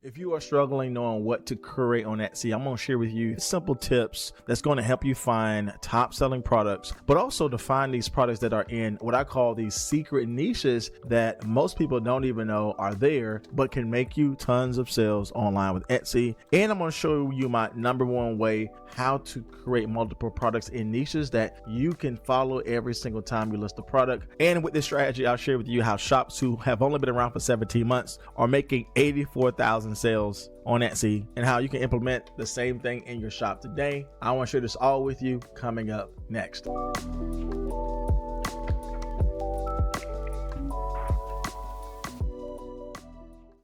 If you are struggling knowing what to create on Etsy, I'm going to share with you simple tips that's going to help you find top selling products, but also to find these products that are in what I call these secret niches that most people don't even know are there, but can make you tons of sales online with Etsy. And I'm going to show you my number one way how to create multiple products in niches that you can follow every single time you list a product. And with this strategy, I'll share with you how shops who have only been around for 17 months are making 84,000 sales on Etsy and how you can implement the same thing in your shop today. I want to share this all with you coming up next.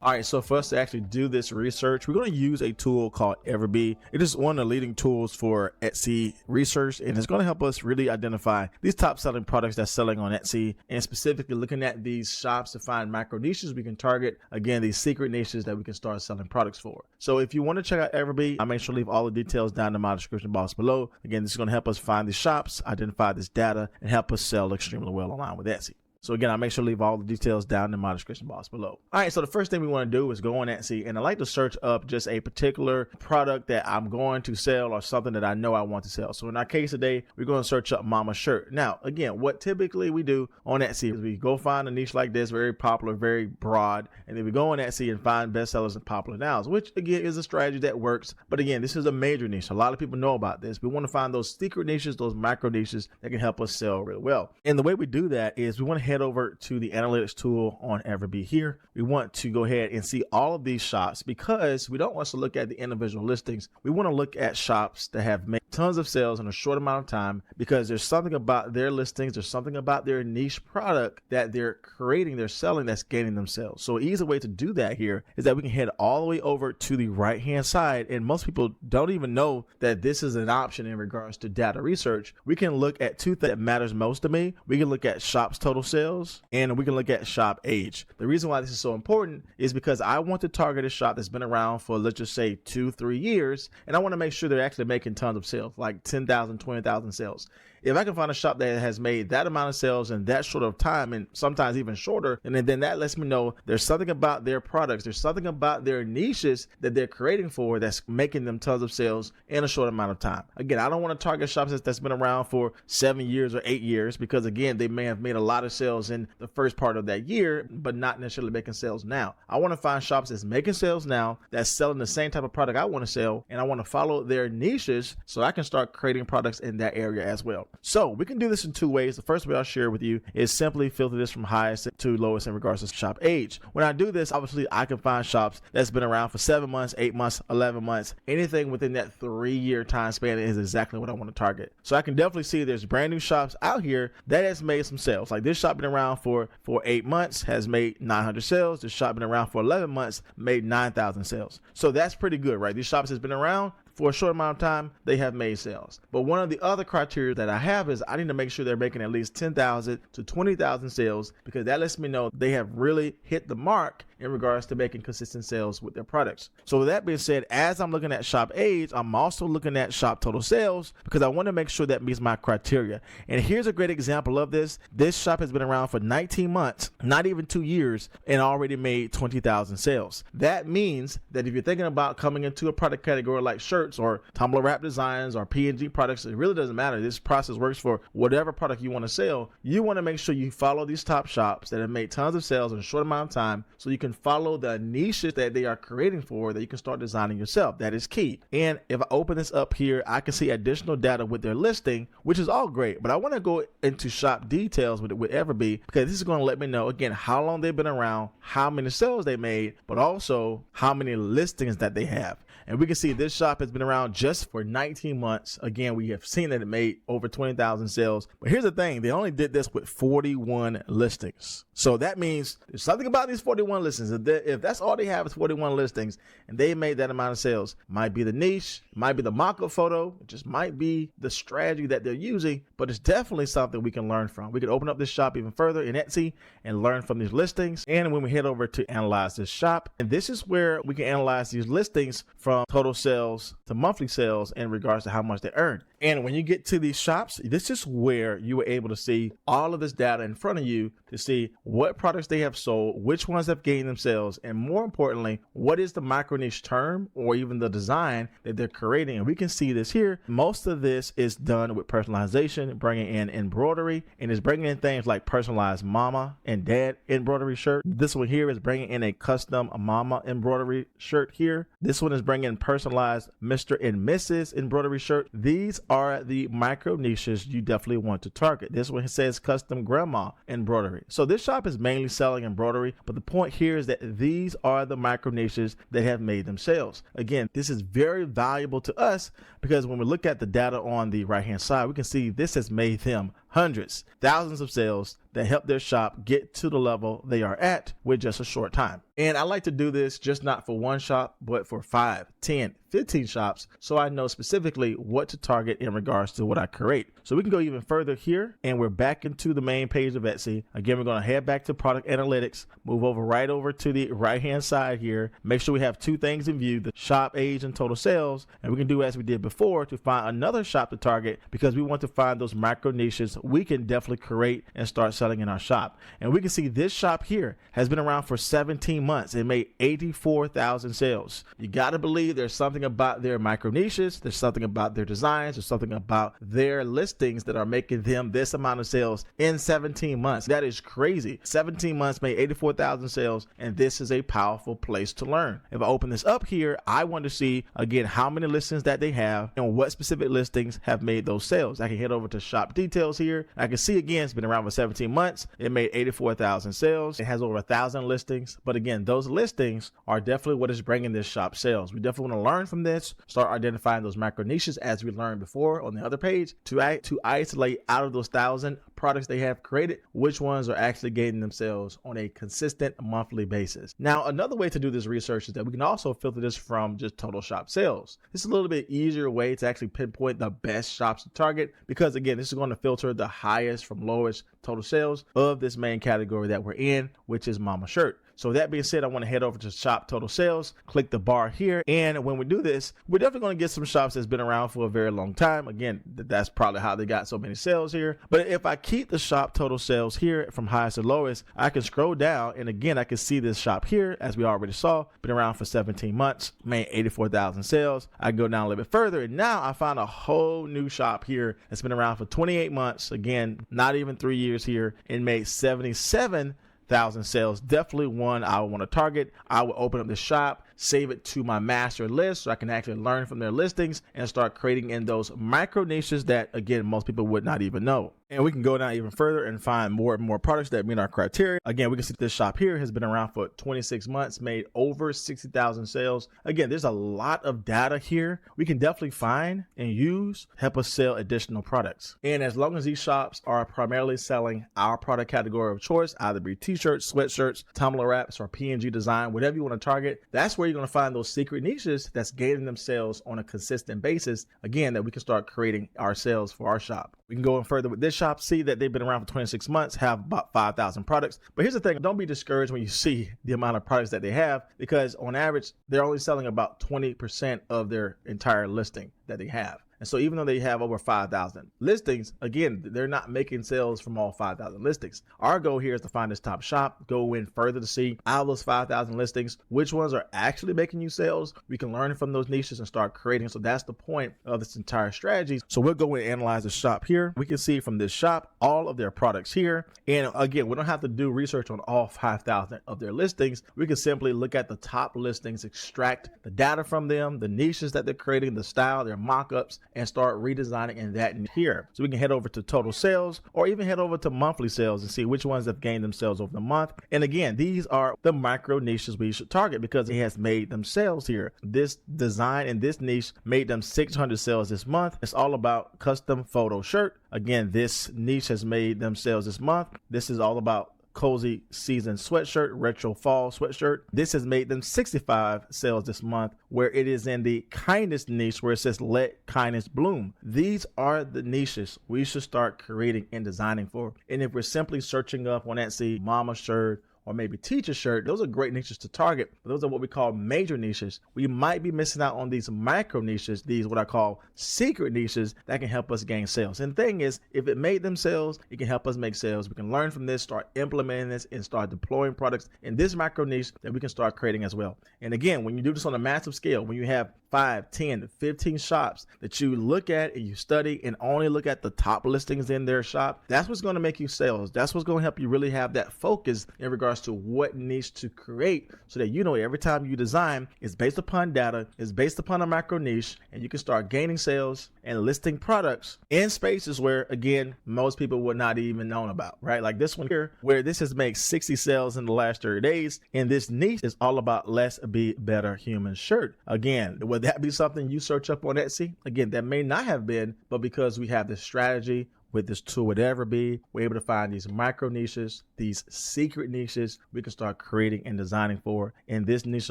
All right, so for us to actually do this research, we're going to use a tool called EverBee. It is one of the leading tools for Etsy research, and it's going to help us really identify these top selling products that's selling on Etsy, and specifically looking at these shops to find micro niches we can target. Again, these secret niches that we can start selling products for. So if you want to check out EverBee, I'll make sure to leave all the details down in my description box below. Again, this is going to help us find these shops, identify this data, and help us sell extremely well online with Etsy. So again, I'll make sure to leave all the details down in my description box below. All right, so the first thing we want to do is go on Etsy, and I like to search up just a particular product that I'm going to sell or something that I know I want to sell. So in our case today, we're going to search up mama shirt. Now, again, what typically we do on Etsy is we go find a niche like this, very popular, very broad, and then we go on Etsy and find bestsellers and popular nows, which again is a strategy that works. But again, this is a major niche. A lot of people know about this. We want to find those secret niches, those micro niches that can help us sell really well. And the way we do that is we want to head over to the analytics tool on EverBee here. We want to go ahead and see all of these shops because we don't want to look at the individual listings. We want to look at shops that have made tons of sales in a short amount of time because there's something about their listings, there's something about their niche product that they're creating, they're selling that's gaining them sales. So an easy way to do that here is that we can head all the way over to the right hand side, and most people don't even know that this is an option in regards to data research. We can look at two things that matters most to me. We can look at shops total sales, and we can look at shop age. The reason why this is so important is because I want to target a shop that's been around for, let's just say 2-3 years, and I want to make sure they're actually making tons of sales, like 10,000, 20,000 sales. If I can find a shop that has made that amount of sales in that short of time, and sometimes even shorter, and then that lets me know there's something about their products, there's something about their niches that they're creating for that's making them tons of sales in a short amount of time. Again, I don't want to target shops that's been around for 7 years or 8 years because again, they may have made a lot of sales in the first part of that year, but not necessarily making sales now. I want to find shops that's making sales now, that's selling the same type of product I want to sell, and I want to follow their niches so I can start creating products in that area as well. So we can do this in two ways. The first way I'll share with you is simply filter this from highest to lowest in regards to shop age. When I do this, obviously I can find shops that's been around for 7 months, 8 months, 11 months. Anything within that 3-year time span is exactly what I want to target. So I can definitely see there's brand new shops out here that has made some sales. Like this shop been around for 8 months, has made 900 sales. This shop been around for 11 months, made 9,000 sales. So that's pretty good, right? These shops has been around for a short amount of time, they have made sales. But one of the other criteria that I have is I need to make sure they're making at least 10,000 to 20,000 sales because that lets me know they have really hit the mark in regards to making consistent sales with their products. So with that being said, as I'm looking at shop age, I'm also looking at shop total sales because I want to make sure that meets my criteria. And here's a great example of this. This shop has been around for 19 months, not even 2 years, and already made 20,000 sales. That means that if you're thinking about coming into a product category like shirts or tumbler wrap designs or PNG products, it really doesn't matter. This process works for whatever product you want to sell. You want to make sure you follow these top shops that have made tons of sales in a short amount of time so you can follow the niches that they are creating for that you can start designing yourself. That is key. And if I open this up here, I can see additional data with their listing, which is all great, but I want to go into shop details with EverBee because this is going to let me know again how long they've been around, how many sales they made, but also how many listings that they have. And we can see this shop has been around just for 19 months. Again, we have seen that it made over 20,000 sales. But here's the thing. They only did this with 41 listings. So that means there's something about these 41 listings. If that's all they have is 41 listings and they made that amount of sales, might be the niche, might be the mock-up photo, it just might be the strategy that they're using, but it's definitely something we can learn from. We can open up this shop even further in Etsy and learn from these listings. And when we head over to analyze this shop, and this is where we can analyze these listings from total sales to monthly sales in regards to how much they earn. And when you get to these shops, this is where you were able to see all of this data in front of you to see what products they have sold, which ones have gained gaining them sales, and more importantly, what is the micro niche term or even the design that they're creating. And we can see this here. Most of this is done with personalization, bringing in embroidery, and is bringing in things like personalized mama and dad embroidery shirt. This one here is bringing in a custom mama embroidery shirt here. This one is bringing in personalized Mr. and Mrs. embroidery shirt. These are the micro niches you definitely want to target. This one says custom grandma embroidery. So this shop is mainly selling embroidery, but the point here is that these are the micro niches that have made them sales. Again, this is very valuable to us because when we look at the data on the right hand side, we can see this has made them hundreds, thousands of sales that help their shop get to the level they are at with just a short time. And I like to do this just not for one shop, but for 5, 10, 15 shops, so I know specifically what to target in regards to what I create. So we can go even further here, and we're back into the main page of Etsy. Again, we're going to head back to product analytics, move right over to the right hand side here, make sure we have two things in view, the shop age and total sales, and we can do as we did before to find another shop to target because we want to find those micro niches we can definitely create and start selling in our shop. And we can see this shop here has been around for 17 months and made 84,000 sales. You got to believe there's something about their micro niches, there's something about their designs, there's something about their listings that are making them this amount of sales in 17 months. That is crazy. 17 months made 84,000 sales, and this is a powerful place to learn. If I open this up here, I want to see again how many listings that they have and what specific listings have made those sales. I can head over to shop details here. I can see again it's been around for 17 months. It made 84,000 sales. It has over 1,000 listings, but again, those listings are definitely what is bringing this shop sales. We definitely want to learn from this, start identifying those macro niches as we learned before on the other page to isolate out of those 1,000 products they have created, which ones are actually gaining themselves on a consistent monthly basis. Now, another way to do this research is that we can also filter this from just total shop sales. This is a little bit easier way to actually pinpoint the best shops to target because again, this is going to filter the highest from lowest total sales of this main category that we're in, which is mama shirt. So that being said, I want to head over to shop total sales, click the bar here. And when we do this, we're definitely going to get some shops that's been around for a very long time. Again, that's probably how they got so many sales here. But if I keep the shop total sales here from highest to lowest, I can scroll down. And again, I can see this shop here, as we already saw, been around for 17 months, made 84,000 sales. I go down a little bit further. And now I found a whole new shop here that's been around for 28 months. Again, not even 3 years here, and made 77,000 sales. Definitely one I would want to target. I would open up the shop, save it to my master list so I can actually learn from their listings and start creating in those micro niches that again most people would not even know. And we can go down even further and find more and more products that meet our criteria. Again, we can see this shop here has been around for 26 months, made over 60,000 sales. Again, there's a lot of data here we can definitely find and use, help us sell additional products. And as long as these shops are primarily selling our product category of choice, either be t-shirts, sweatshirts, tumbler wraps, or PNG design, whatever you want to target, that's where you're going to find those secret niches that's gaining them sales on a consistent basis. Again, that we can start creating our sales for our shop. We can go in further with this shop, see that they've been around for 26 months, have about 5,000 products. But here's the thing, don't be discouraged when you see the amount of products that they have, because on average, they're only selling about 20% of their entire listing that they have. And so even though they have over 5,000 listings, again, they're not making sales from all 5,000 listings. Our goal here is to find this top shop, go in further to see out of those 5,000 listings, which ones are actually making you sales. We can learn from those niches and start creating. So that's the point of this entire strategy. So we'll go and analyze the shop here. We can see from this shop, all of their products here. And again, we don't have to do research on all 5,000 of their listings. We can simply look at the top listings, extract the data from them, the niches that they're creating, the style, their mock-ups, and start redesigning in that here. So we can head over to total sales or even head over to monthly sales and see which ones have gained themselves over the month. And again, these are the micro niches we should target because it has made them sales here. This design and this niche made them 600 sales this month. It's all about custom photo shirt. Again, this niche has made them sales this month. This is all about cozy season sweatshirt, retro fall sweatshirt. This has made them 65 sales this month, where it is in the kindness niche where it says let kindness bloom. These are the niches we should start creating and designing for. And if we're simply searching up on Etsy, mama shirt, or maybe teacher shirt, those are great niches to target. But those are what we call major niches. We might be missing out on these micro niches, these what I call secret niches that can help us gain sales. And the thing is, if it made them sales, it can help us make sales. We can learn from this, start implementing this, and start deploying products in this micro niche that we can start creating as well. And again, when you do this on a massive scale, when you have 5, 10, 15 shops that you look at and you study and only look at the top listings in their shop, that's what's going to make you sales. That's what's going to help you really have that focus in regards to what niche to create, so that you know every time you design, it's based upon data, it's based upon a micro niche, and you can start gaining sales and listing products in spaces where, again, most people would not even know about, right? Like this one here, where this has made 60 sales in the last 30 days. And this niche is all about Let's Be Better Human shirt. Again, would that be something you search up on Etsy? Again, that may not have been, but because we have this strategy with this tool with EverBee, we're able to find these micro niches, these secret niches we can start creating and designing for. And this niche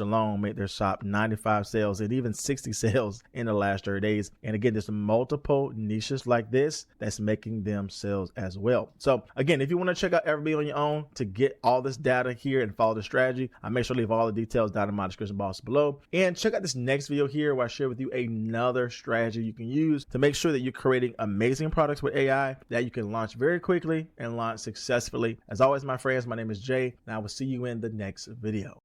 alone made their shop 95 sales and even 60 sales in the last 30 days. And again, there's multiple niches like this that's making them sales as well. So again, if you want to check out EverBee on your own to get all this data here and follow the strategy, I make sure to leave all the details down in my description box below. And check out this next video here where I share with you another strategy you can use to make sure that you're creating amazing products with AI that you can launch very quickly and launch successfully. As always, my friends, my name is Jay, and I will see you in the next video.